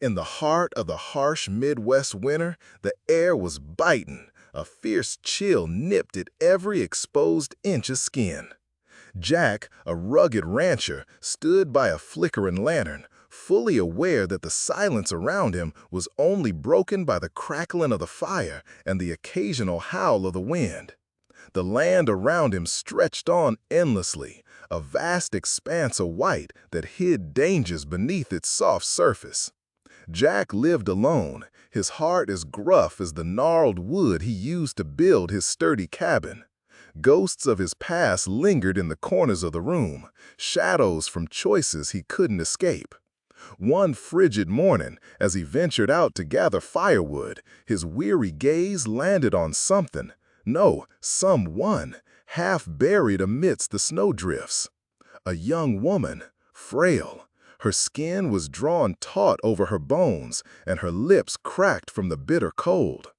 In the heart of the harsh Midwest winter, the air was biting. A fierce chill nipped at every exposed inch of skin. Jack, a rugged rancher, stood by a flickering lantern, fully aware that the silence around him was only broken by the crackling of the fire and the occasional howl of the wind. The land around him stretched on endlessly, a vast expanse of white that hid dangers beneath its soft surface. Jack lived alone, his heart as gruff as the gnarled wood he used to build his sturdy cabin. Ghosts of his past lingered in the corners of the room, shadows from choices he couldn't escape. One frigid morning, as he ventured out to gather firewood, his weary gaze landed on something, no, someone, half buried amidst the snowdrifts. A young woman, frail. Her skin was drawn taut over her bones, and her lips cracked from the bitter cold.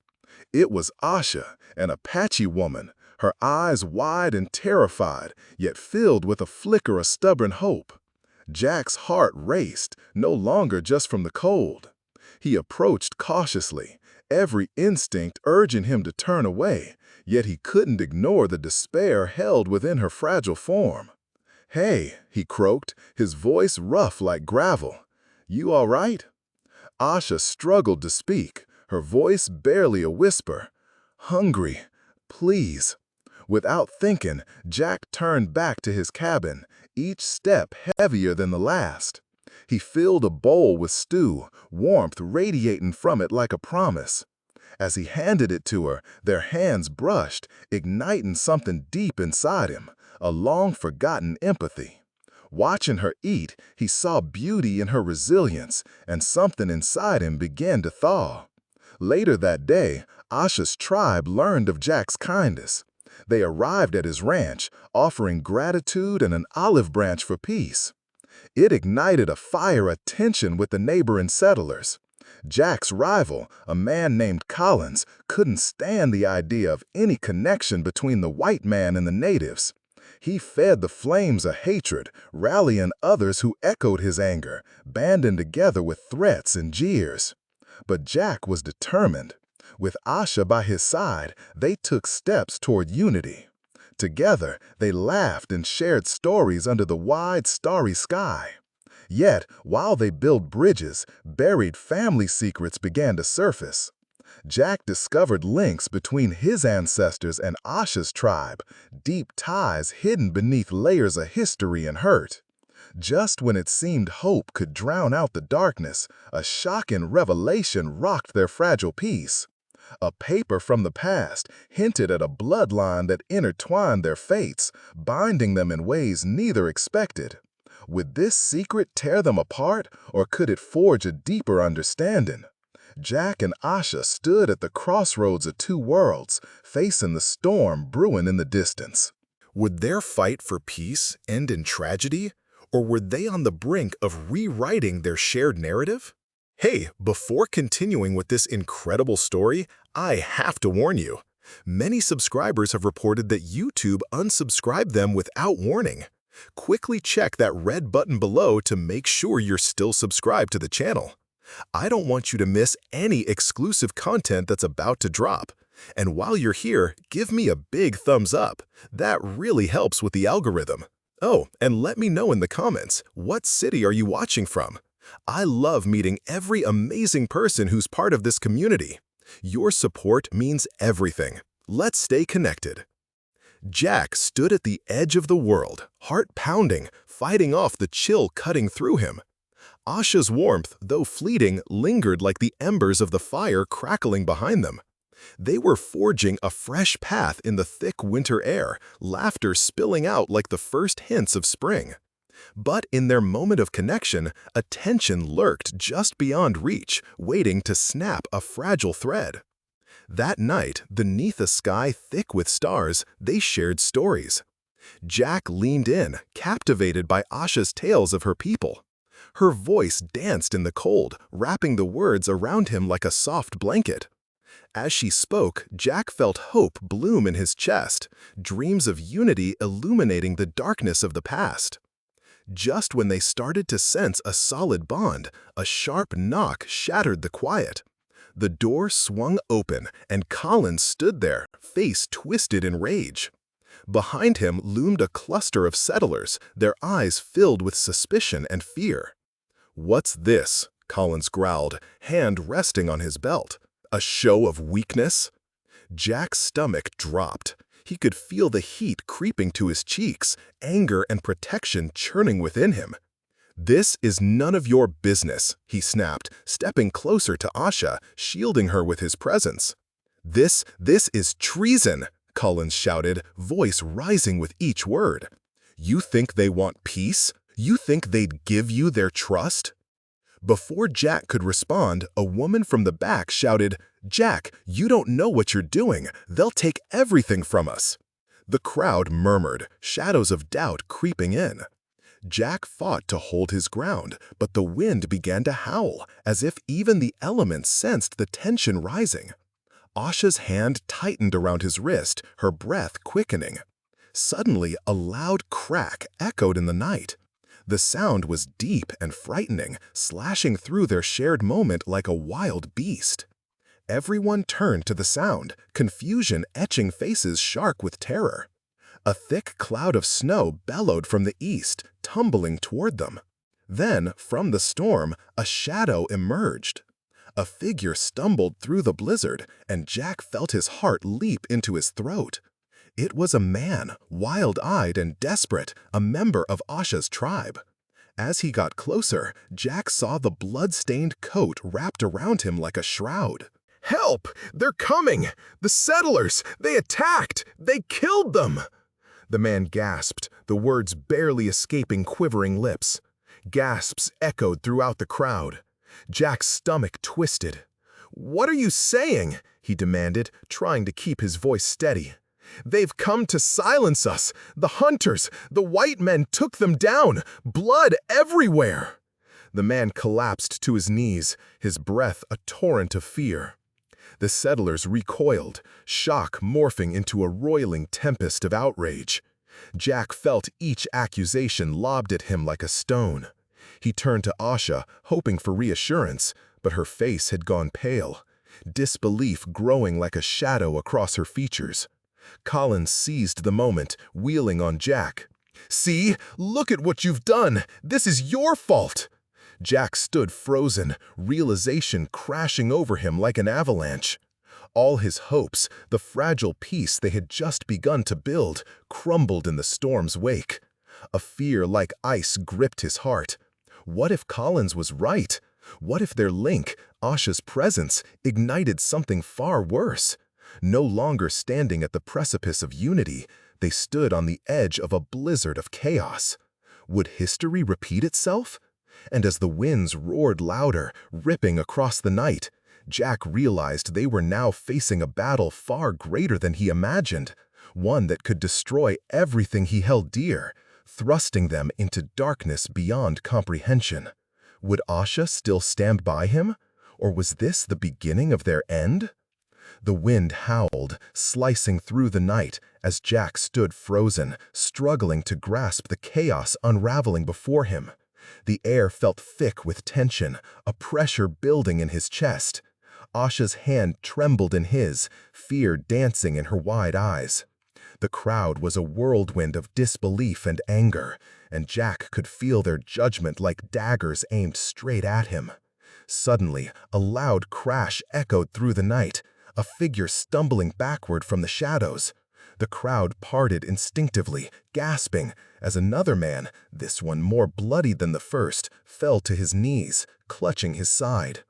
It was Asha, an Apache woman, her eyes wide and terrified, yet filled with a flicker of stubborn hope. Jack's heart raced, no longer just from the cold. He approached cautiously, every instinct urging him to turn away, yet he couldn't ignore the despair held within her fragile form. "Hey," he croaked, his voice rough like gravel. "You all right?" Asha struggled to speak, her voice barely a whisper. "Hungry, please." Without thinking, Jack turned back to his cabin, each step heavier than the last. He filled a bowl with stew, warmth radiating from it like a promise. As he handed it to her, their hands brushed, igniting something deep inside him, a long-forgotten empathy. Watching her eat, he saw beauty in her resilience, and something inside him began to thaw. Later that day, Asha's tribe learned of Jack's kindness. They arrived at his ranch, offering gratitude and an olive branch for peace. It ignited a fire of tension with the neighboring settlers. Jack's rival, a man named Collins, couldn't stand the idea of any connection between the white man and the natives. He fed the flames of hatred, rallying others who echoed his anger, banding together with threats and jeers. But Jack was determined. With Asha by his side, they took steps toward unity. Together, they laughed and shared stories under the wide, starry sky. Yet, while they built bridges, buried family secrets began to surface. Jack discovered links between his ancestors and Asha's tribe, deep ties hidden beneath layers of history and hurt. Just when it seemed hope could drown out the darkness, a shocking revelation rocked their fragile peace. A paper from the past hinted at a bloodline that intertwined their fates, binding them in ways neither expected. Would this secret tear them apart, or could it forge a deeper understanding? Jack and Asha stood at the crossroads of two worlds, facing the storm brewing in the distance. Would their fight for peace end in tragedy, or were they on the brink of rewriting their shared narrative? Hey, before continuing with this incredible story, I have to warn you. Many subscribers have reported that YouTube unsubscribed them without warning. Quickly check that red button below to make sure you're still subscribed to the channel. I don't want you to miss any exclusive content that's about to drop. And while you're here, give me a big thumbs up. That really helps with the algorithm. Oh, and let me know in the comments, what city are you watching from? I love meeting every amazing person who's part of this community. Your support means everything. Let's stay connected. Jack stood at the edge of the world, heart pounding, fighting off the chill cutting through him. Asha's warmth, though fleeting, lingered like the embers of the fire crackling behind them. They were forging a fresh path in the thick winter air, laughter spilling out like the first hints of spring. But in their moment of connection, a tension lurked just beyond reach, waiting to snap a fragile thread. That night, beneath a sky thick with stars, they shared stories. Jack leaned in, captivated by Asha's tales of her people. Her voice danced in the cold, wrapping the words around him like a soft blanket. As she spoke, Jack felt hope bloom in his chest, dreams of unity illuminating the darkness of the past. Just when they started to sense a solid bond, a sharp knock shattered the quiet. The door swung open, and Collins stood there, face twisted in rage. Behind him loomed a cluster of settlers, their eyes filled with suspicion and fear. "What's this?" Collins growled, hand resting on his belt. "A show of weakness?" Jack's stomach dropped. He could feel the heat creeping to his cheeks, anger and protection churning within him. "This is none of your business," he snapped, stepping closer to Asha, shielding her with his presence. This is treason," Collins shouted, voice rising with each word. "You think they want peace? You think they'd give you their trust?" Before Jack could respond, a woman from the back shouted, "Jack, you don't know what you're doing. They'll take everything from us." The crowd murmured, shadows of doubt creeping in. Jack fought to hold his ground, but the wind began to howl, as if even the elements sensed the tension rising. Asha's hand tightened around his wrist, her breath quickening. Suddenly, a loud crack echoed in the night. The sound was deep and frightening, slashing through their shared moment like a wild beast. Everyone turned to the sound, confusion etching faces sharp with terror. A thick cloud of snow bellowed from the east, tumbling toward them. Then, from the storm, a shadow emerged. A figure stumbled through the blizzard, and Jack felt his heart leap into his throat. It was a man, wild-eyed and desperate, a member of Asha's tribe. As he got closer, Jack saw the blood-stained coat wrapped around him like a shroud. "Help! They're coming! The settlers! They attacked! They killed them!" The man gasped, the words barely escaping quivering lips. Gasps echoed throughout the crowd. Jack's stomach twisted. "What are you saying?" he demanded, trying to keep his voice steady. "They've come to silence us! The hunters! The white men took them down! Blood everywhere!" The man collapsed to his knees, his breath a torrent of fear. The settlers recoiled, shock morphing into a roiling tempest of outrage. Jack felt each accusation lobbed at him like a stone. He turned to Asha, hoping for reassurance, but her face had gone pale, disbelief growing like a shadow across her features. Collins seized the moment, wheeling on Jack. "See? Look at what you've done! This is your fault!" Jack stood frozen, realization crashing over him like an avalanche. All his hopes, the fragile peace they had just begun to build, crumbled in the storm's wake. A fear like ice gripped his heart. What if Collins was right? What if their link, Asha's presence, ignited something far worse? No longer standing at the precipice of unity, they stood on the edge of a blizzard of chaos. Would history repeat itself? And as the winds roared louder, ripping across the night, Jack realized they were now facing a battle far greater than he imagined, one that could destroy everything he held dear, thrusting them into darkness beyond comprehension. Would Asha still stand by him? Or was this the beginning of their end? The wind howled, slicing through the night as Jack stood frozen, struggling to grasp the chaos unraveling before him. The air felt thick with tension, a pressure building in his chest. Asha's hand trembled in his, fear dancing in her wide eyes. The crowd was a whirlwind of disbelief and anger, and Jack could feel their judgment like daggers aimed straight at him. Suddenly, a loud crash echoed through the night, a figure stumbling backward from the shadows. The crowd parted instinctively, gasping, as another man, this one more bloody than the first, fell to his knees, clutching his side.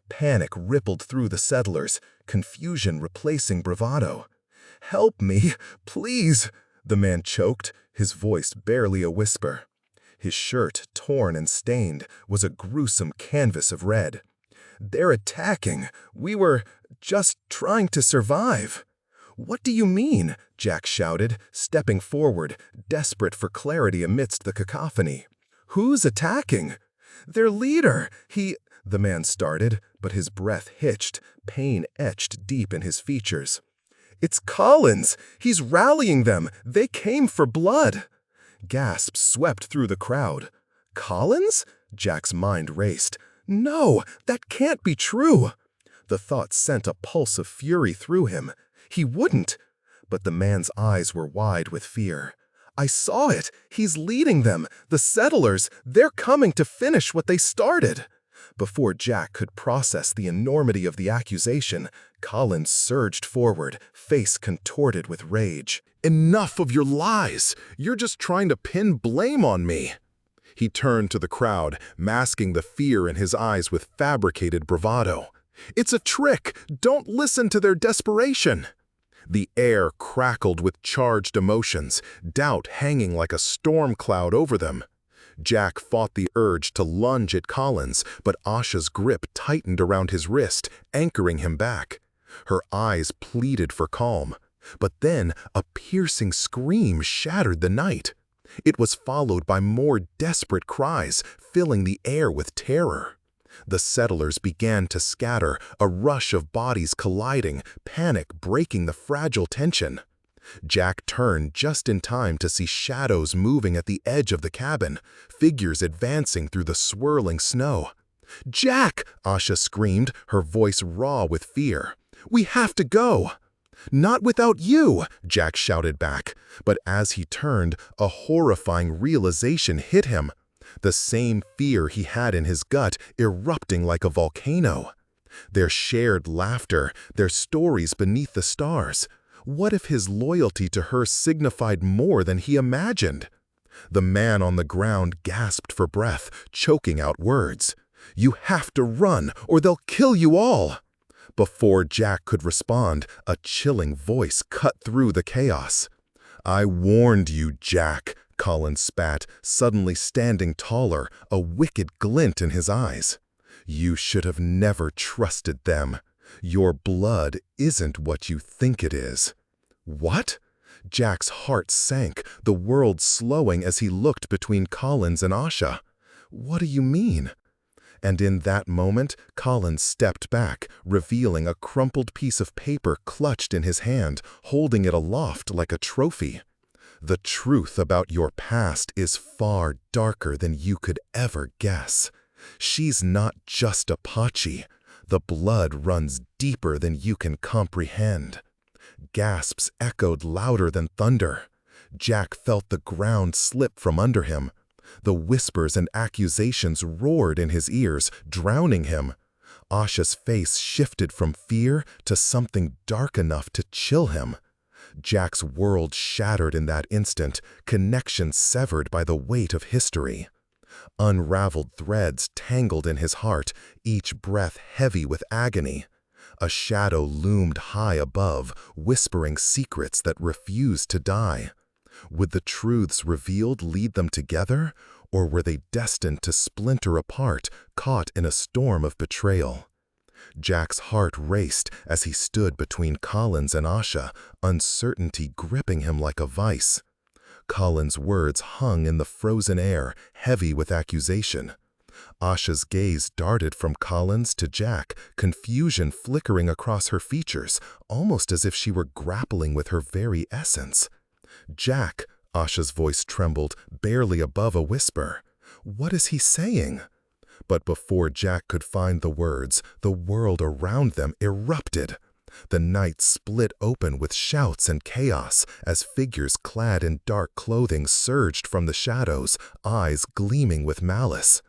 Panic rippled through the settlers, confusion replacing bravado. "Help me, please," the man choked, his voice barely a whisper. His shirt, torn and stained, was a gruesome canvas of red. "They're attacking. We were just trying to survive." "What do you mean?" Jack shouted, stepping forward, desperate for clarity amidst the cacophony. "Who's attacking?" "Their leader. The man started, but his breath hitched, pain etched deep in his features. "It's Collins! He's rallying them! They came for blood!" Gasps swept through the crowd. Collins? Jack's mind raced. No, that can't be true. The thought sent a pulse of fury through him. He wouldn't. But the man's eyes were wide with fear. I saw it. He's leading them. The settlers, they're coming to finish what they started. Before Jack could process the enormity of the accusation, Collins surged forward, face contorted with rage. Enough of your lies! You're just trying to pin blame on me. He turned to the crowd, masking the fear in his eyes with fabricated bravado. It's a trick! Don't listen to their desperation! The air crackled with charged emotions, doubt hanging like a storm cloud over them. Jack fought the urge to lunge at Collins, but Asha's grip tightened around his wrist, anchoring him back. Her eyes pleaded for calm. But then a piercing scream shattered the night. It was followed by more desperate cries, filling the air with terror. The settlers began to scatter, a rush of bodies colliding, panic breaking the fragile tension. Jack turned just in time to see shadows moving at the edge of the cabin, figures advancing through the swirling snow. "Jack!" Asha screamed, her voice raw with fear. "We have to go!" "Not without you!" Jack shouted back. But as he turned, a horrifying realization hit him. The same fear he had in his gut erupting like a volcano. Their shared laughter, their stories beneath the stars. What if his loyalty to her signified more than he imagined? The man on the ground gasped for breath, choking out words. "You have to run, or they'll kill you all!" Before Jack could respond, a chilling voice cut through the chaos. "I warned you, Jack," Collins spat, suddenly standing taller, a wicked glint in his eyes. "You should have never trusted them. Your blood isn't what you think it is." "What?" Jack's heart sank, the world slowing as he looked between Collins and Asha. "What do you mean?" And in that moment, Collins stepped back, revealing a crumpled piece of paper clutched in his hand, holding it aloft like a trophy. "The truth about your past is far darker than you could ever guess. She's not just Apache. The blood runs deeper than you can comprehend." Gasps echoed louder than thunder. Jack felt the ground slip from under him. The whispers and accusations roared in his ears, drowning him. Asha's face shifted from fear to something dark enough to chill him. Jack's world shattered in that instant, connection severed by the weight of history. Unraveled threads tangled in his heart, each breath heavy with agony. A shadow loomed high above, whispering secrets that refused to die. Would the truths revealed lead them together, or were they destined to splinter apart, caught in a storm of betrayal? Jack's heart raced as he stood between Collins and Asha, uncertainty gripping him like a vice. Collins' words hung in the frozen air, heavy with accusation. Asha's gaze darted from Collins to Jack, confusion flickering across her features, almost as if she were grappling with her very essence. "Jack," Asha's voice trembled, barely above a whisper. "What is he saying?" But before Jack could find the words, the world around them erupted. The night split open with shouts and chaos as figures clad in dark clothing surged from the shadows, eyes gleaming with malice.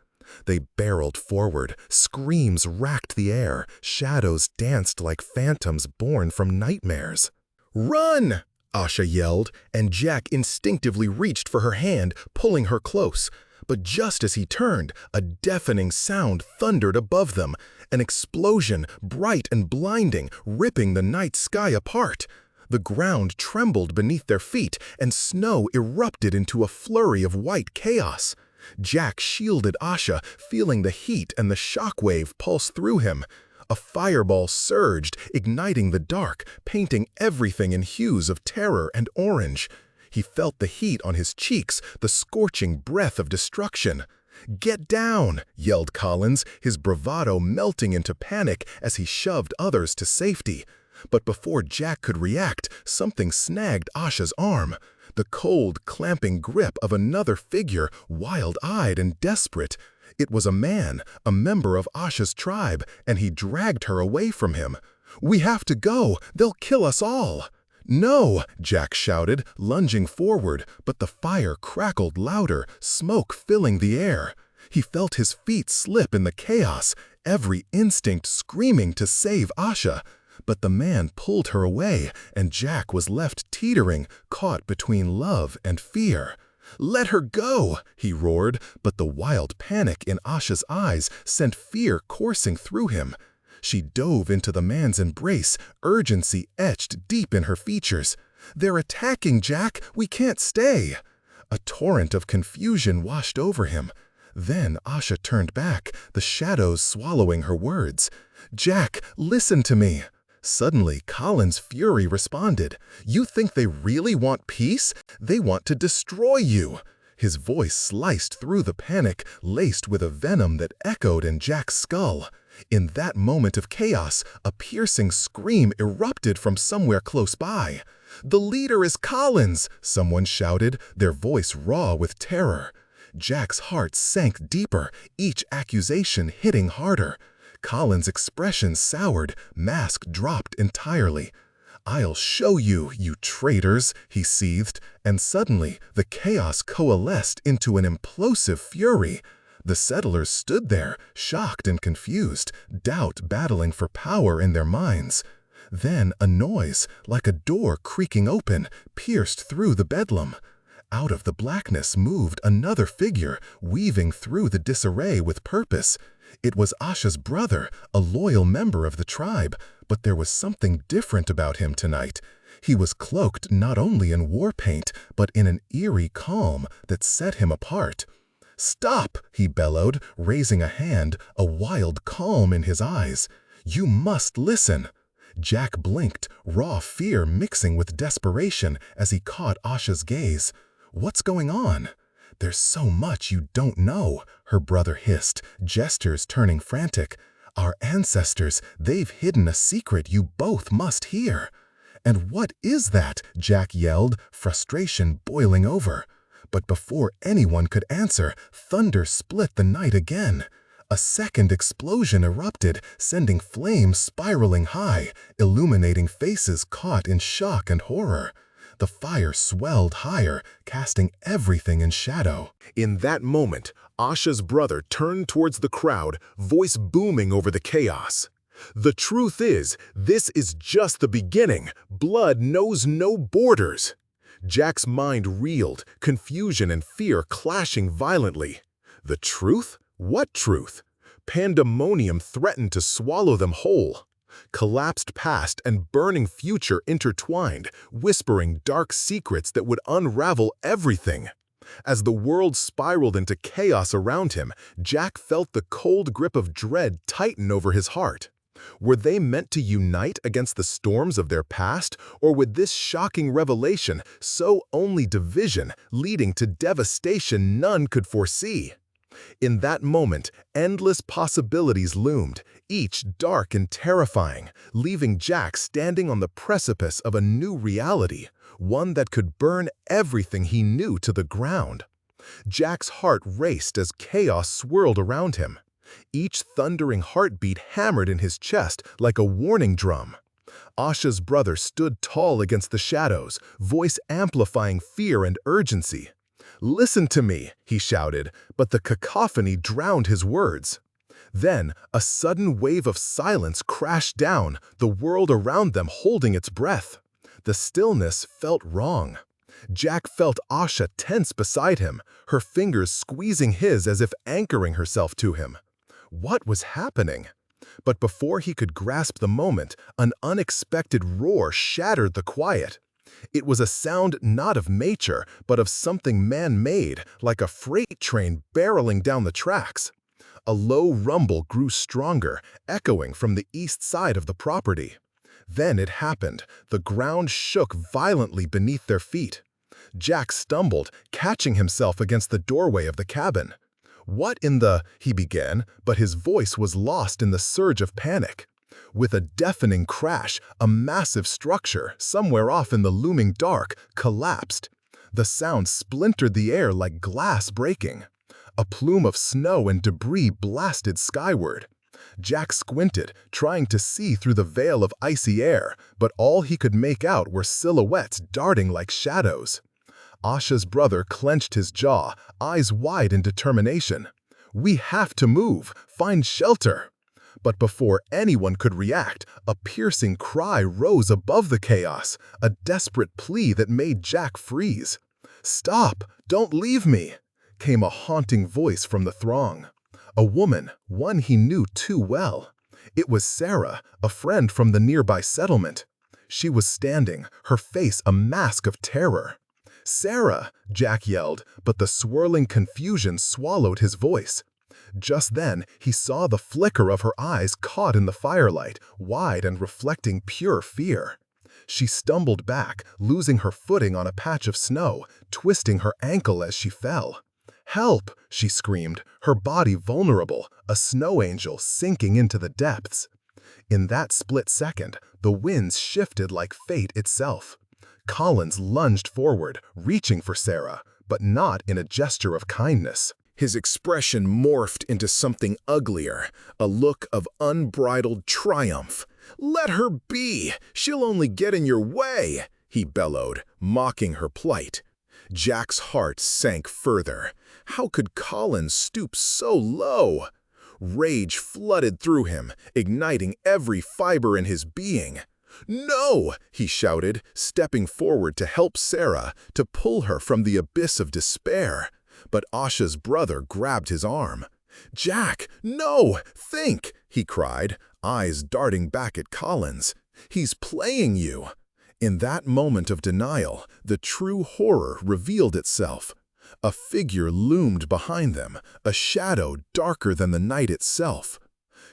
They barreled forward, screams racked the air, shadows danced like phantoms born from nightmares. "Run!" Asha yelled, and Jack instinctively reached for her hand, pulling her close. But just as he turned, a deafening sound thundered above them, an explosion, bright and blinding, ripping the night sky apart. The ground trembled beneath their feet, and snow erupted into a flurry of white chaos. Jack shielded Asha, feeling the heat and the shockwave pulse through him. A fireball surged, igniting the dark, painting everything in hues of terror and orange. He felt the heat on his cheeks, the scorching breath of destruction. "Get down!" yelled Collins, his bravado melting into panic as he shoved others to safety. But before Jack could react, something snagged Asha's arm. the cold, clamping grip of another figure, wild-eyed and desperate. It was a man, a member of Asha's tribe, and he dragged her away from him. "We have to go! They'll kill us all!" "No!" Jack shouted, lunging forward, but the fire crackled louder, smoke filling the air. He felt his feet slip in the chaos, every instinct screaming to save Asha. But the man pulled her away, and Jack was left teetering, caught between love and fear. "Let her go!" he roared, but the wild panic in Asha's eyes sent fear coursing through him. She dove into the man's embrace, urgency etched deep in her features. "They're attacking, Jack! We can't stay!" A torrent of confusion washed over him. Then Asha turned back, the shadows swallowing her words. "Jack, listen to me!" Suddenly, Colin's fury responded. "You think they really want peace? They want to destroy you!" His voice sliced through the panic, laced with a venom that echoed in Jack's skull. In that moment of chaos, a piercing scream erupted from somewhere close by. "The leader is Collins!" someone shouted, their voice raw with terror. Jack's heart sank deeper, each accusation hitting harder. Collins' expression soured, mask dropped entirely. "I'll show you, you traitors," he seethed, and suddenly the chaos coalesced into an implosive fury. The settlers stood there, shocked and confused, doubt battling for power in their minds. Then a noise, like a door creaking open, pierced through the bedlam. Out of the blackness moved another figure, weaving through the disarray with purpose. It was Asha's brother, a loyal member of the tribe, but there was something different about him tonight. He was cloaked not only in war paint, but in an eerie calm that set him apart. "Stop!" he bellowed, raising a hand, a wild calm in his eyes. "You must listen." Jack blinked, raw fear mixing with desperation as he caught Asha's gaze. "What's going on?" "There's so much you don't know," her brother hissed, gestures turning frantic. "Our ancestors, they've hidden a secret you both must hear." "And what is that?" Jack yelled, frustration boiling over. But before anyone could answer, thunder split the night again. A second explosion erupted, sending flames spiraling high, illuminating faces caught in shock and horror. The fire swelled higher, casting everything in shadow. In that moment, Asha's brother turned towards the crowd, voice booming over the chaos. "The truth is, this is just the beginning. Blood knows no borders." Jack's mind reeled, confusion and fear clashing violently. The truth? What truth? Pandemonium threatened to swallow them whole. Collapsed past and burning future intertwined, whispering dark secrets that would unravel everything. As the world spiraled into chaos around him, Jack felt the cold grip of dread tighten over his heart. Were they meant to unite against the storms of their past, or would this shocking revelation sow only division, leading to devastation none could foresee? In that moment, endless possibilities loomed, each dark and terrifying, leaving Jack standing on the precipice of a new reality, one that could burn everything he knew to the ground. Jack's heart raced as chaos swirled around him. Each thundering heartbeat hammered in his chest like a warning drum. Asha's brother stood tall against the shadows, voice amplifying fear and urgency. "Listen to me," he shouted, but the cacophony drowned his words. Then, a sudden wave of silence crashed down, the world around them holding its breath. The stillness felt wrong. Jack felt Asha tense beside him, her fingers squeezing his as if anchoring herself to him. What was happening? But before he could grasp the moment, an unexpected roar shattered the quiet. It was a sound not of nature, but of something man-made, like a freight train barreling down the tracks. A low rumble grew stronger, echoing from the east side of the property. Then it happened. The ground shook violently beneath their feet. Jack stumbled, catching himself against the doorway of the cabin. "What in the—" he began, but his voice was lost in the surge of panic. With a deafening crash, a massive structure, somewhere off in the looming dark, collapsed. The sound splintered the air like glass breaking. A plume of snow and debris blasted skyward. Jack squinted, trying to see through the veil of icy air, but all he could make out were silhouettes darting like shadows. Asha's brother clenched his jaw, eyes wide in determination. "We have to move, find shelter." But before anyone could react, a piercing cry rose above the chaos, a desperate plea that made Jack freeze. "Stop! Don't leave me!" came a haunting voice from the throng. A woman, one he knew too well. It was Sarah, a friend from the nearby settlement. She was standing, her face a mask of terror. "Sarah!" Jack yelled, but the swirling confusion swallowed his voice. Just then, he saw the flicker of her eyes caught in the firelight, wide and reflecting pure fear. She stumbled back, losing her footing on a patch of snow, twisting her ankle as she fell. "Help!" she screamed, her body vulnerable, a snow angel sinking into the depths. In that split second, the winds shifted like fate itself. Collins lunged forward, reaching for Sarah, but not in a gesture of kindness. His expression morphed into something uglier, a look of unbridled triumph. "Let her be! She'll only get in your way!" he bellowed, mocking her plight. Jack's heart sank further. How could Collins stoop so low? Rage flooded through him, igniting every fiber in his being. "No!" he shouted, stepping forward to help Sarah, to pull her from the abyss of despair. But Asha's brother grabbed his arm. "Jack, no! Think!" he cried, eyes darting back at Collins. "He's playing you!" In that moment of denial, the true horror revealed itself. A figure loomed behind them, a shadow darker than the night itself.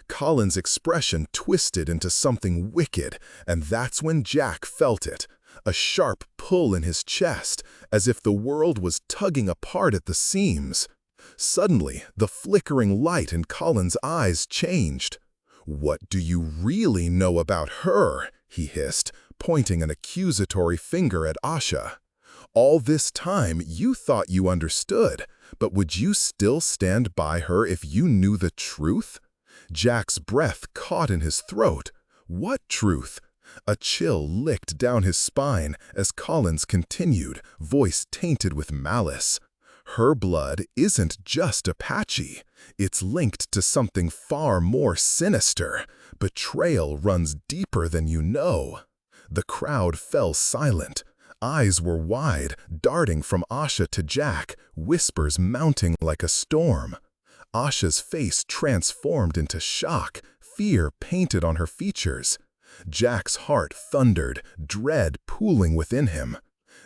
Collins' expression twisted into something wicked, and that's when Jack felt it. A sharp pull in his chest, as if the world was tugging apart at the seams. Suddenly, the flickering light in Collins' eyes changed. "What do you really know about her?" he hissed, pointing an accusatory finger at Asha. "All this time you thought you understood, but would you still stand by her if you knew the truth?" Jack's breath caught in his throat. What truth? A chill licked down his spine as Collins continued, voice tainted with malice. "Her blood isn't just Apache. It's linked to something far more sinister. Betrayal runs deeper than you know." The crowd fell silent. Eyes were wide, darting from Asha to Jack, whispers mounting like a storm. Asha's face transformed into shock, fear painted on her features. Jack's heart thundered, dread pooling within him.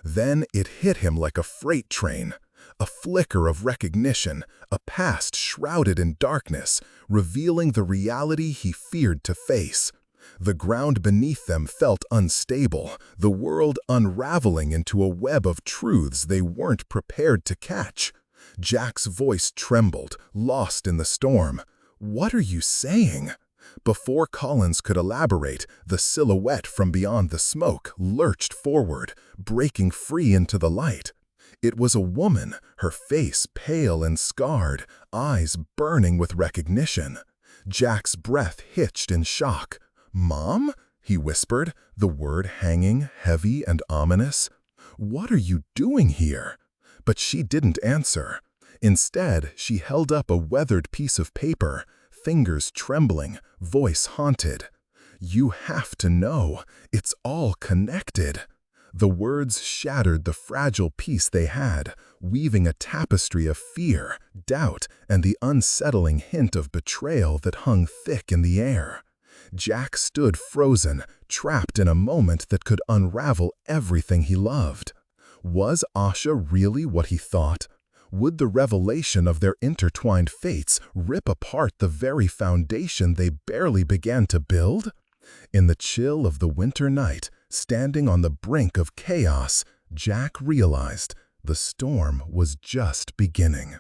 Then it hit him like a freight train. A flicker of recognition, a past shrouded in darkness, revealing the reality he feared to face. The ground beneath them felt unstable, the world unraveling into a web of truths they weren't prepared to catch. Jack's voice trembled, lost in the storm. "What are you saying?" Before Collins could elaborate, the silhouette from beyond the smoke lurched forward, breaking free into the light. It was a woman, her face pale and scarred, eyes burning with recognition. Jack's breath hitched in shock. "Mom?" he whispered, the word hanging heavy and ominous. "What are you doing here?" But she didn't answer. Instead, she held up a weathered piece of paper, fingers trembling, voice haunted. "You have to know. It's all connected." The words shattered the fragile peace they had, weaving a tapestry of fear, doubt, and the unsettling hint of betrayal that hung thick in the air. Jack stood frozen, trapped in a moment that could unravel everything he loved. Was Asha really what he thought? Would the revelation of their intertwined fates rip apart the very foundation they barely began to build? In the chill of the winter night, standing on the brink of chaos, Jack realized the storm was just beginning.